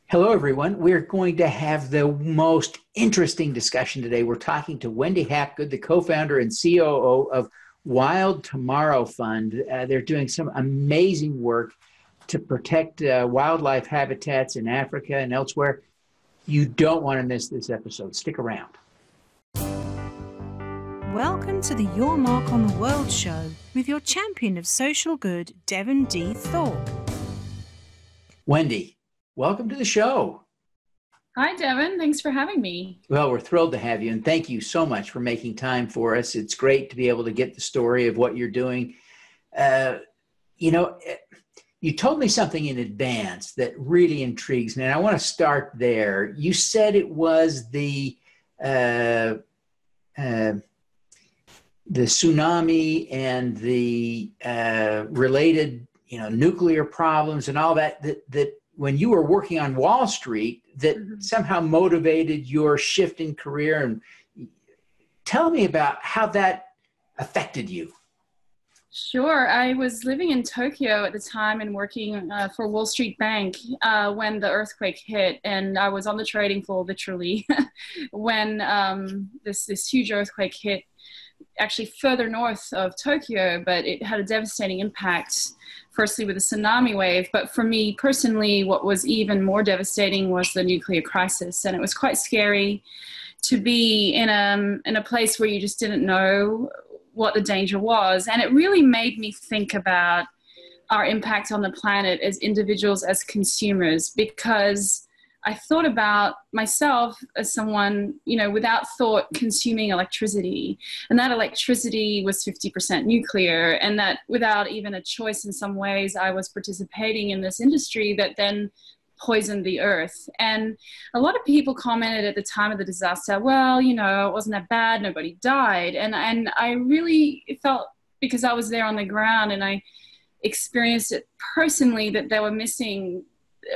Hello, everyone. We're going to have the most interesting discussion today. We're talking to Wendy Hapgood, the co-founder and COO of Wild Tomorrow Fund. They're doing some amazing work to protect wildlife habitats in Africa and elsewhere. You don't want to miss this episode. Stick around. Welcome to the Your Mark on the World show with your champion of social good, Devin D. Thorpe. Wendy, welcome to the show. Hi, Devin. Thanks for having me. Well, we're thrilled to have you, and thank you so much for making time for us. It's great to be able to get the story of what you're doing. You told me something in advance that really intrigues me, and I want to start there. You said it was the tsunami and the related, nuclear problems and all that when you were working on Wall Street, that somehow motivated your shift in career. And tell me about how that affected you. Sure. I was living in Tokyo at the time and working for Wall Street Bank when the earthquake hit. And I was on the trading floor, literally, when this huge earthquake hit, actually further north of Tokyo, but it had a devastating impact, firstly with a tsunami wave. But for me personally, what was even more devastating was the nuclear crisis. And it was quite scary to be in a place where you just didn't know what the danger was. And it really made me think about our impact on the planet as individuals, as consumers, because I thought about myself as someone, without thought, consuming electricity. And that electricity was 50% nuclear. And that without even a choice, in some ways, I was participating in this industry that then poisoned the earth. And a lot of people commented at the time of the disaster, well, it wasn't that bad, nobody died. And I really felt, because I was there on the ground and I experienced it personally, that they were missing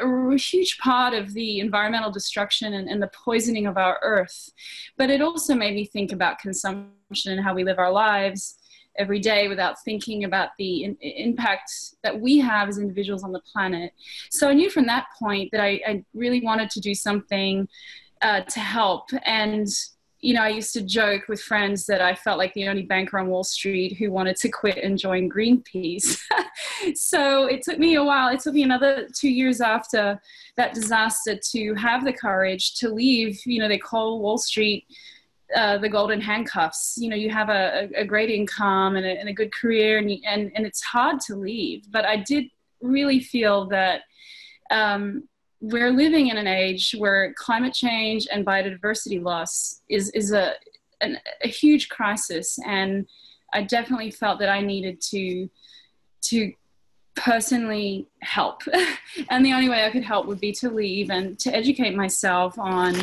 a huge part of the environmental destruction and the poisoning of our earth. But it also made me think about consumption and how we live our lives every day without thinking about the impact that we have as individuals on the planet. So I knew from that point that I really wanted to do something to help. And I used to joke with friends that I felt like the only banker on Wall Street who wanted to quit and join Greenpeace. So it took me a while. It took me another 2 years after that disaster to have the courage to leave. They call Wall Street the golden handcuffs. You have a great income and a good career, and it's hard to leave. But I did really feel that we're living in an age where climate change and biodiversity loss is a huge crisis. And I definitely felt that I needed to personally help. And the only way I could help would be to leave and to educate myself on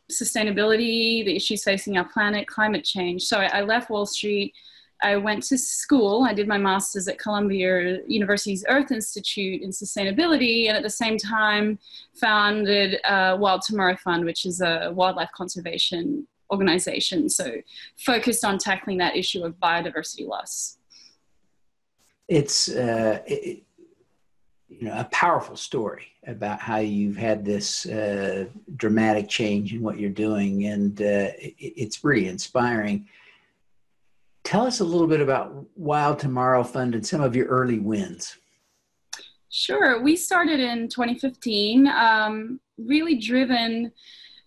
sustainability, the issues facing our planet, climate change. So I left Wall Street. I went to school. I did my master's at Columbia University's Earth Institute in sustainability, and at the same time founded Wild Tomorrow Fund, which is a wildlife conservation organization, so focused on tackling that issue of biodiversity loss. It's a powerful story about how you've had this dramatic change in what you're doing, and it's really inspiring. Tell us a little bit about Wild Tomorrow Fund and some of your early wins. Sure. We started in 2015, really driven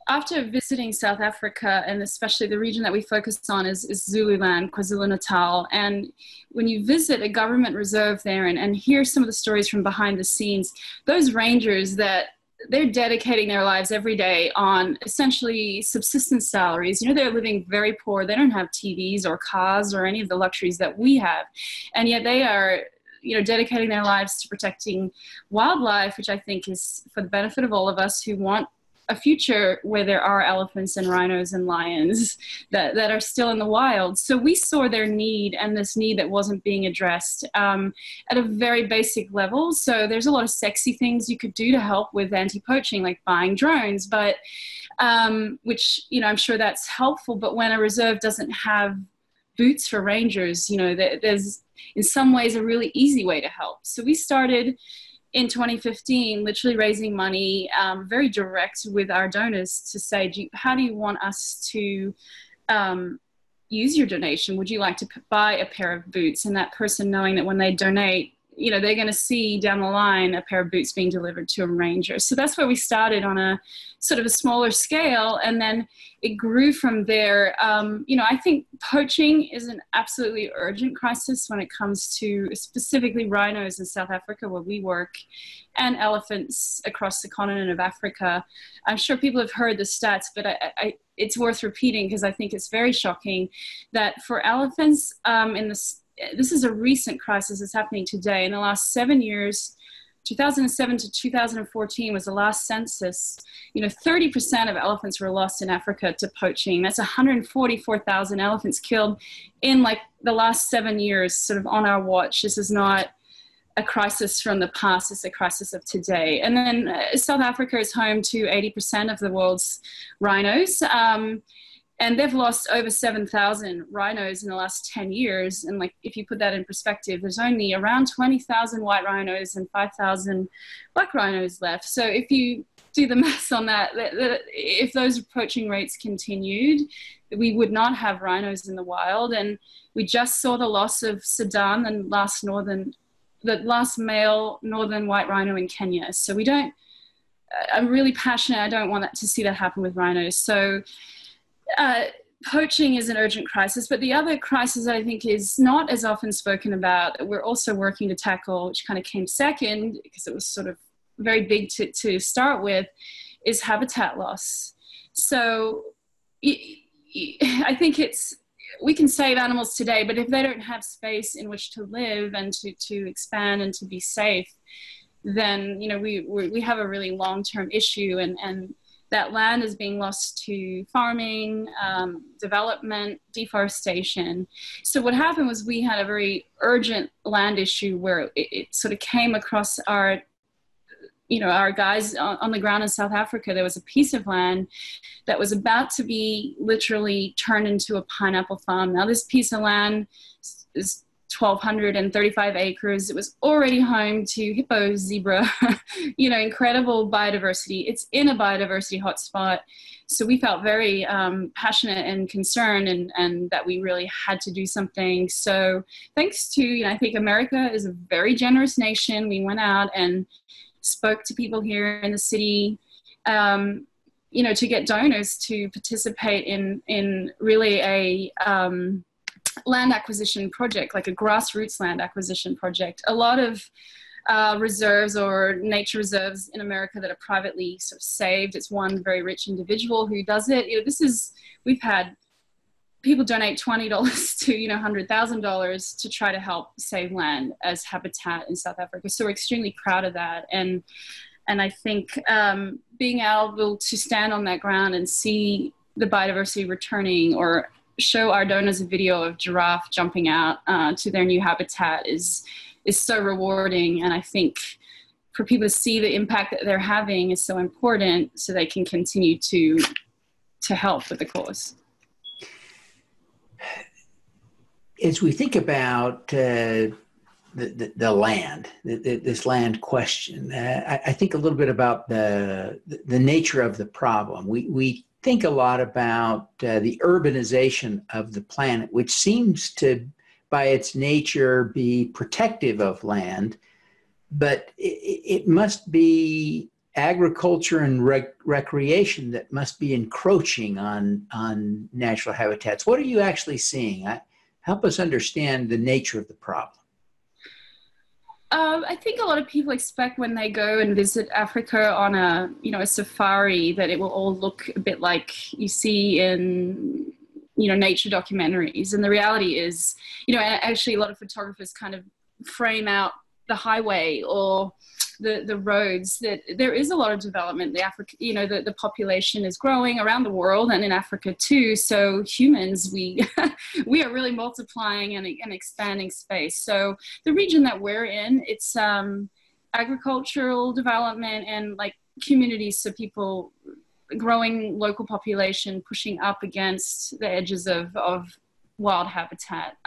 after visiting South Africa, and especially the region that we focused on is Zululand, KwaZulu-Natal. And when you visit a government reserve there and hear some of the stories from behind the scenes, those rangers that they're dedicating their lives every day on essentially subsistence salaries. They're living very poor. They don't have TVs or cars or any of the luxuries that we have. And yet they are, dedicating their lives to protecting wildlife, which I think is for the benefit of all of us who want a future where there are elephants and rhinos and lions that are still in the wild. So we saw their need, and this need that wasn't being addressed at a very basic level. So there's a lot of sexy things you could do to help with anti-poaching, like buying drones, but which, I'm sure that's helpful. But when a reserve doesn't have boots for rangers, there's in some ways a really easy way to help. So we started in 2015, literally raising money, very direct with our donors to say, how do you want us to use your donation? Would you like to buy a pair of boots? And that person knowing that when they donate, you know, they're going to see down the line a pair of boots being delivered to a ranger. So that's where we started on a sort of a smaller scale, and then it grew from there. You know, I think poaching is an absolutely urgent crisis when it comes to specifically rhinos in South Africa, where we work, and elephants across the continent of Africa. I'm sure people have heard the stats, but it's worth repeating because I think it's very shocking that for elephants this is a recent crisis that's happening today. In the last 7 years, 2007 to 2014 was the last census. You know, 30% of elephants were lost in Africa to poaching. That's 144,000 elephants killed in like the last 7 years, sort of on our watch. This is not a crisis from the past, it's a crisis of today. And then South Africa is home to 80% of the world's rhinos. And they've lost over 7,000 rhinos in the last 10 years. And like, if you put that in perspective, there's only around 20,000 white rhinos and 5,000 black rhinos left. So if you do the maths on that, if those poaching rates continued, we would not have rhinos in the wild. And we just saw the loss of Sudan, and the last male northern white rhino in Kenya. So I'm really passionate. I don't want to see that happen with rhinos. So poaching is an urgent crisis, but the other crisis I think is not as often spoken about, we're also working to tackle, which kind of came second because it was sort of very big to start with, is habitat loss. So I think we can save animals today, but if they don't have space in which to live and to expand and to be safe, then, you know, we have a really long-term issue, and that land is being lost to farming, development, deforestation. So what happened was we had a very urgent land issue where it sort of came across our guys on the ground in South Africa. There was a piece of land that was about to be literally turned into a pineapple farm. Now this piece of land is 1,235 acres. It was already home to hippo, zebra, you know, incredible biodiversity. It's in a biodiversity hotspot. So we felt very passionate and concerned, and that we really had to do something. So thanks to, you know, I think America is a very generous nation. We went out and spoke to people here in the city, you know, to get donors to participate in really a land acquisition project, like a grassroots land acquisition project. A lot of reserves or nature reserves in America that are privately sort of saved. It's one very rich individual who does it. You know, we've had people donate $20 to, you know, $100,000 to try to help save land as habitat in South Africa. So we're extremely proud of that. And I think being able to stand on that ground and see the biodiversity returning, or show our donors a video of giraffe jumping out to their new habitat is so rewarding. And I think for people to see the impact that they're having is so important, so they can continue to help with the cause. As we think about the land, this land question, I think a little bit about the nature of the problem. We think a lot about the urbanization of the planet, which seems to, by its nature, be protective of land, but it must be agriculture and recreation that must be encroaching on natural habitats. What are you actually seeing? Help us understand the nature of the problem. I think a lot of people expect when they go and visit Africa on a safari that it will all look a bit like you see in, you know, nature documentaries. And the reality is, you know, actually a lot of photographers kind of frame out the highway or the roads, that there is a lot of development. The population is growing around the world and in Africa too. So humans, we are really multiplying and expanding space. So the region that we're in, it's agricultural development and like communities. So people, growing local population, pushing up against the edges of wild habitat.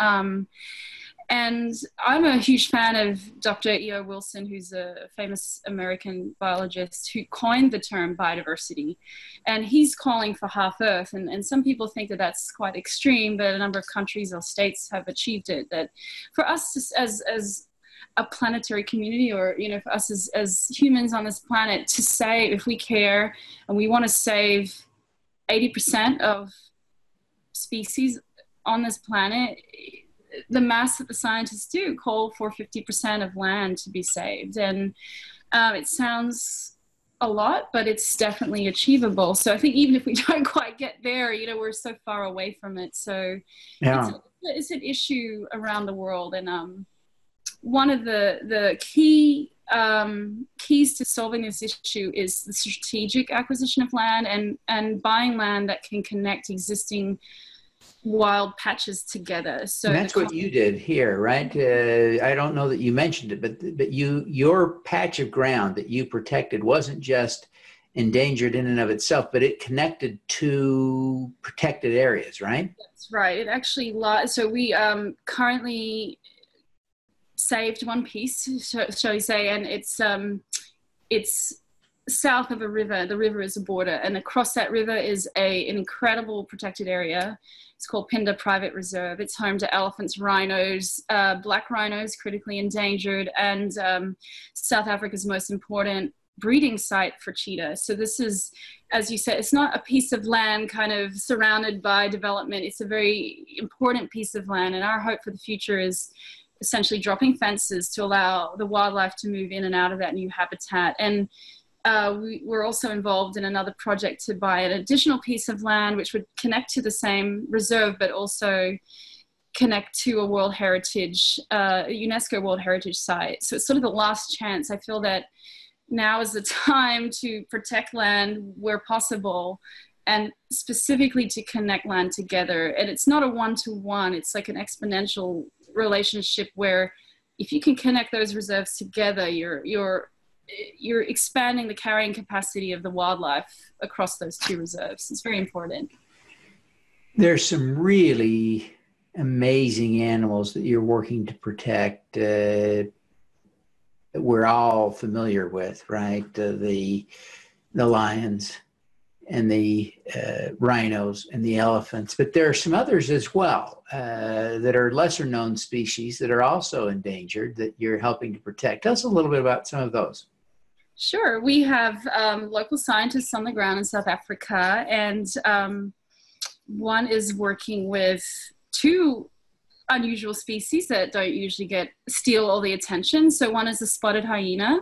And I'm a huge fan of Dr. E.O. Wilson, who's a famous American biologist who coined the term biodiversity. And he's calling for half Earth. And some people think that that's quite extreme, but a number of countries or states have achieved it. That for us as a planetary community, or, you know, for us as humans on this planet, to say if we care and we want to save 80% of species on this planet, the math that the scientists do call for 50% of land to be saved. And it sounds a lot, but it's definitely achievable. So I think even if we don't quite get there, you know, we're so far away from it. So Yeah. it's an issue around the world. And one of the keys to solving this issue is the strategic acquisition of land and buying land that can connect existing wild patches together. So and that's what you did here, right? I don't know that you mentioned it, but your patch of ground that you protected wasn't just endangered in and of itself, but it connected to protected areas, right? That's right. It actually so we currently saved one piece, shall we say, and it's south of a river. The river is a border, and across that river is an incredible protected area. It's called Phinda Private Reserve. It's home to elephants, rhinos, black rhinos, critically endangered, and South Africa's most important breeding site for cheetah. So this is, as you said, it's not a piece of land kind of surrounded by development. It's a very important piece of land, and our hope for the future is essentially dropping fences to allow the wildlife to move in and out of that new habitat. And we're also involved in another project to buy an additional piece of land which would connect to the same reserve, but also connect to a World Heritage, UNESCO World Heritage site. So it's sort of the last chance. I feel that now is the time to protect land where possible, and specifically to connect land together. And it's not a one-to-one, it's like an exponential relationship where if you can connect those reserves together, you're expanding the carrying capacity of the wildlife across those two reserves. It's very important. There's some really amazing animals that you're working to protect that we're all familiar with, right? The lions and the rhinos and the elephants, but there are some others as well that are lesser known species that are also endangered that you're helping to protect. Tell us a little bit about some of those. Sure. We have local scientists on the ground in South Africa, and one is working with two unusual species that don't usually steal all the attention. So one is the spotted hyena.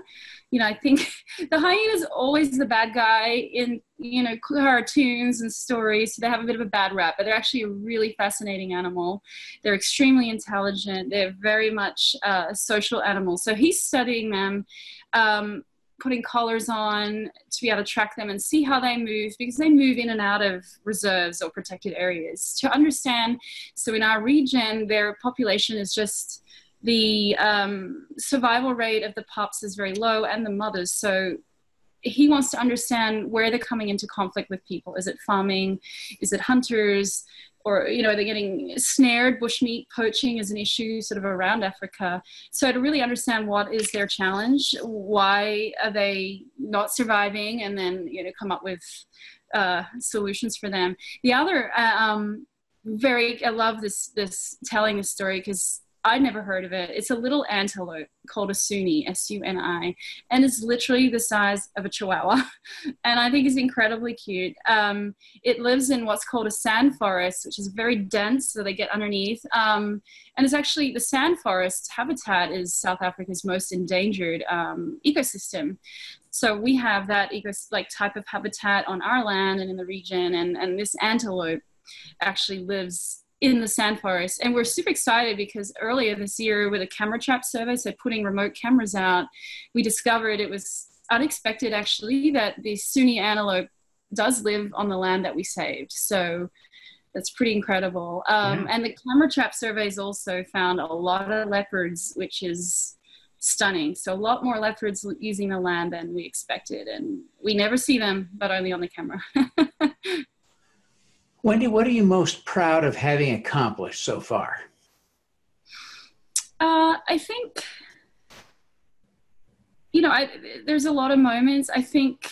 You know, I think the hyena is always the bad guy in, you know, cartoons and stories. So they have a bit of a bad rap, but they're actually a really fascinating animal. They're extremely intelligent. They're very much a social animal. So he's studying them, putting collars on to be able to track them and see how they move, because they move in and out of reserves or protected areas to understand. So in our region, their population is just, the survival rate of the pups is very low and the mothers. So he wants to understand where they're coming into conflict with people. Is it farming? Is it hunters? Or, you know, are they getting snared? Bushmeat poaching is an issue sort of around Africa. So to really understand what is their challenge, why are they not surviving, and then, you know, come up with solutions for them. The other, I love this telling this story because I'd never heard of it. It's a little antelope called a suni, S-U-N-I, and it's literally the size of a chihuahua. And I think it's incredibly cute. It lives in what's called a sand forest, which is very dense, so they get underneath. And it's actually, the sand forest habitat is South Africa's most endangered ecosystem. So we have that type of habitat on our land and in the region, and this antelope actually lives in the sand forest. And we're super excited because earlier this year with a camera trap survey, so putting remote cameras out, we discovered it was unexpected actually that the Suni antelope does live on the land that we saved. So that's pretty incredible. And the camera trap surveys also found a lot of leopards, which is stunning. So a lot more leopards using the land than we expected. And we never see them, but only on the camera. Wendy, what are you most proud of having accomplished so far? I think, there's a lot of moments. I think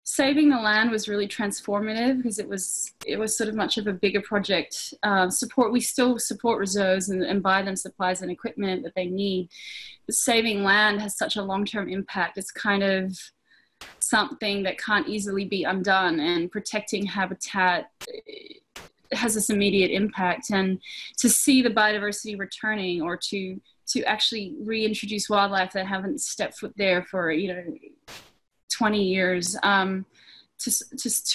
saving the land was really transformative because it was sort of much of a bigger project. We still support reserves and buy them supplies and equipment that they need. But saving land has such a long-term impact. It's kind of something that can't easily be undone, and protecting habitat has this immediate impact. And to see the biodiversity returning, or to actually reintroduce wildlife that haven't stepped foot there for 20 years, to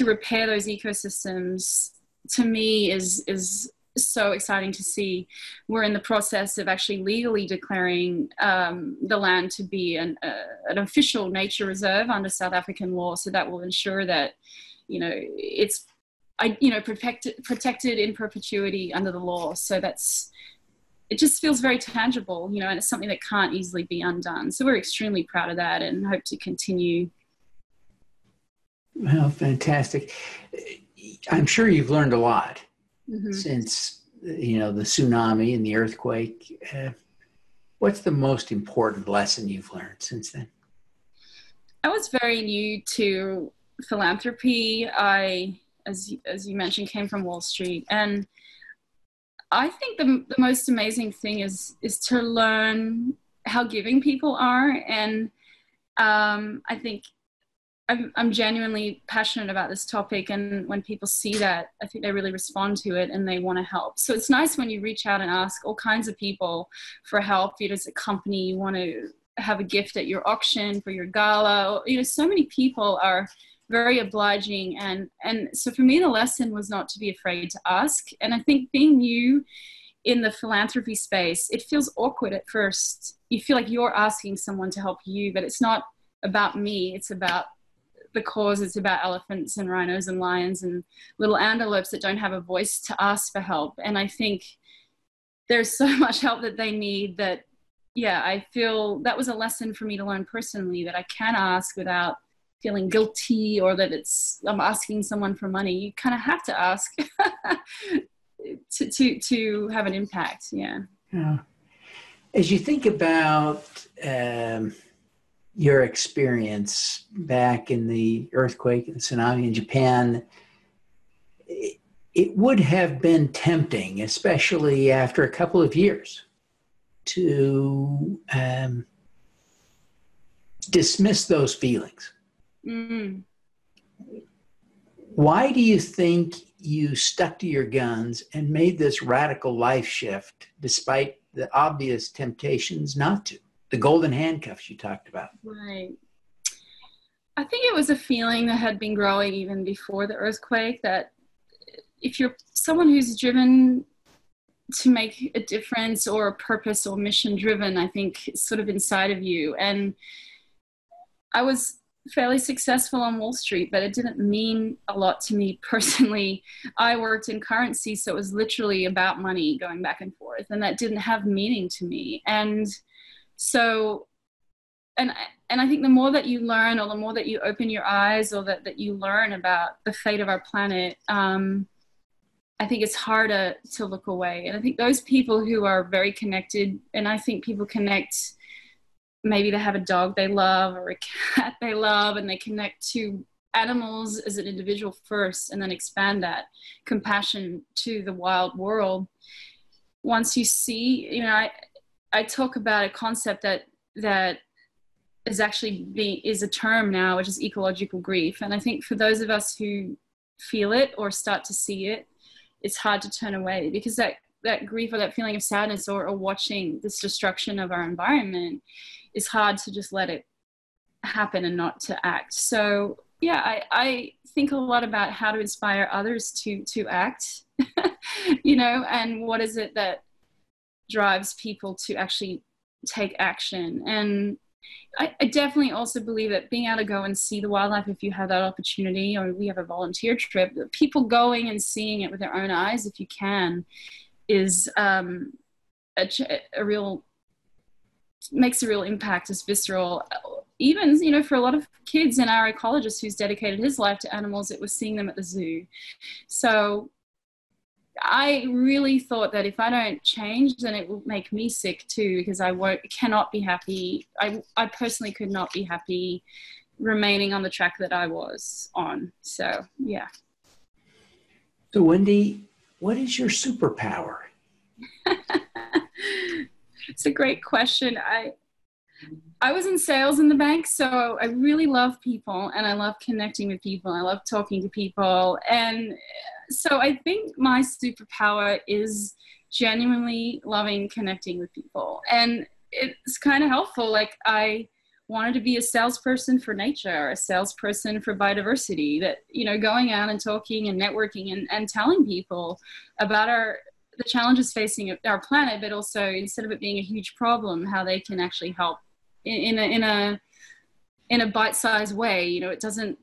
repair those ecosystems, to me is so exciting to see. We're in the process of actually legally declaring the land to be an official nature reserve under South African law. So that will ensure that it's protected in perpetuity under the law. So it just feels very tangible, and it's something that can't easily be undone. So we're extremely proud of that and hope to continue. Well, fantastic. I'm sure you've learned a lot Mm-hmm. since, the tsunami and the earthquake. What's the most important lesson you've learned since then? I was very new to philanthropy. I, as you mentioned, came from Wall Street. And I think the most amazing thing is to learn how giving people are. And I think I'm genuinely passionate about this topic, and when people see that, I think they really respond to it and they want to help. So it's nice when you reach out and ask all kinds of people for help. As a company, you want to have a gift at your auction for your gala. So many people are very obliging, and so for me, the lesson was not to be afraid to ask. And I think being new in the philanthropy space, it feels awkward at first. You feel like you're asking someone to help you, but it's not about me. It's about the cause. It's about elephants and rhinos and lions and little antelopes that don't have a voice to ask for help. And I think there's so much help that they need that, I feel that was a lesson for me to learn personally, that I can ask without feeling guilty, or that I'm asking someone for money. You kind of have to ask to have an impact. Yeah. As you think about your experience back in the earthquake and tsunami in Japan, it would have been tempting, especially after a couple of years, to dismiss those feelings. Mm. Why do you think you stuck to your guns and made this radical life shift despite the obvious temptations not to? The golden handcuffs you talked about. Right. I think it was a feeling that had been growing even before the earthquake, that if you're someone who's driven to make a difference, or a purpose or mission driven, I think it's sort of inside of you. And I was fairly successful on Wall Street, but it didn't mean a lot to me personally. I worked in currency, so it was literally about money going back and forth, and that didn't have meaning to me. And so, and I think the more that you learn, or the more that you open your eyes, or that you learn about the fate of our planet, I think it's harder to look away. And I think those people who are very connected, and I think people connect, maybe they have a dog they love or a cat they love, and they connect to animals as an individual first, and then expand that compassion to the wild world. Once you see, I talk about a concept that is actually is a term now, which is ecological grief. And I think for those of us who feel it or start to see it, it's hard to turn away, because that grief, or that feeling of sadness, or watching this destruction of our environment, is hard to just let it happen and not to act. So I think a lot about how to inspire others to act, and what is it that drives people to actually take action. And I definitely also believe that being able to go and see the wildlife, if you have that opportunity, or we have a volunteer trip, people going and seeing it with their own eyes, if you can, is makes a real impact. Is visceral. Even, for a lot of kids, and our ecologist who's dedicated his life to animals, it was seeing them at the zoo. So I really thought that if I don't change, then it will make me sick too, because cannot be happy. I personally could not be happy remaining on the track that I was on. So, yeah. So, Wendy, what is your superpower? It's a great question. I was in sales in the bank, so I really love people, and I love connecting with people. I love talking to people. And so I think my superpower is genuinely loving connecting with people. And it's kind of helpful. Like, I wanted to be a salesperson for nature, or a salesperson for biodiversity, that, you know, going out and talking and networking and telling people about the challenges facing our planet, but also, instead of it being a huge problem, how they can actually help in a bite-sized way. You know, it doesn't,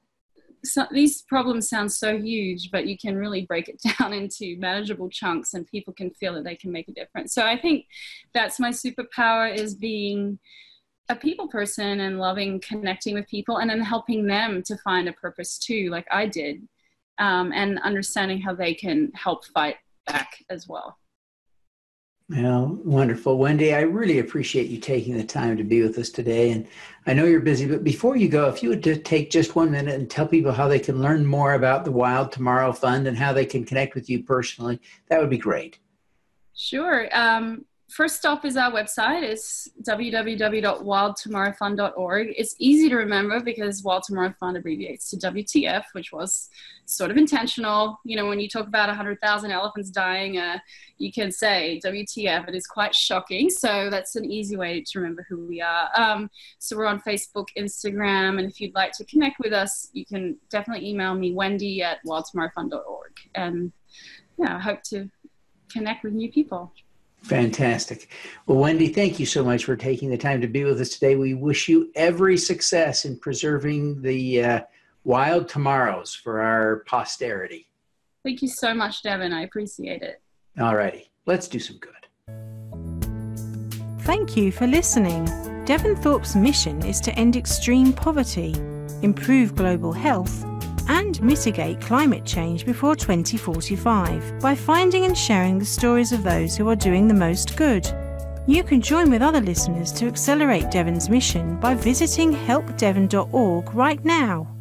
these problems sound so huge, but you can really break it down into manageable chunks, and people can feel that they can make a difference. So I think that's my superpower, is being a people person and loving connecting with people, and then helping them to find a purpose too, like I did, and understanding how they can help fight back as well. Well, wonderful. Wendy, I really appreciate you taking the time to be with us today. And I know you're busy, but before you go, if you would take just 1 minute and tell people how they can learn more about the Wild Tomorrow Fund and how they can connect with you personally, that would be great. Sure. First stop is our website. It's www.wildtomorrowfund.org. It's easy to remember because Wild Tomorrow Fund abbreviates to WTF, which was sort of intentional. You know, when you talk about 100,000 elephants dying, you can say WTF. It is quite shocking. So that's an easy way to remember who we are. So we're on Facebook, Instagram, and if you'd like to connect with us, you can definitely email me, Wendy@wildtomorrowfund.org. And yeah, I hope to connect with new people. Fantastic. Well, Wendy, thank you so much for taking the time to be with us today. We wish you every success in preserving the wild tomorrows for our posterity. Thank you so much, Devin. I appreciate it. All righty. Let's do some good. Thank you for listening. Devin Thorpe's mission is to end extreme poverty, improve global health, and mitigate climate change before 2045 by finding and sharing the stories of those who are doing the most good. You can join with other listeners to accelerate Devin's mission by visiting helpdevin.org right now.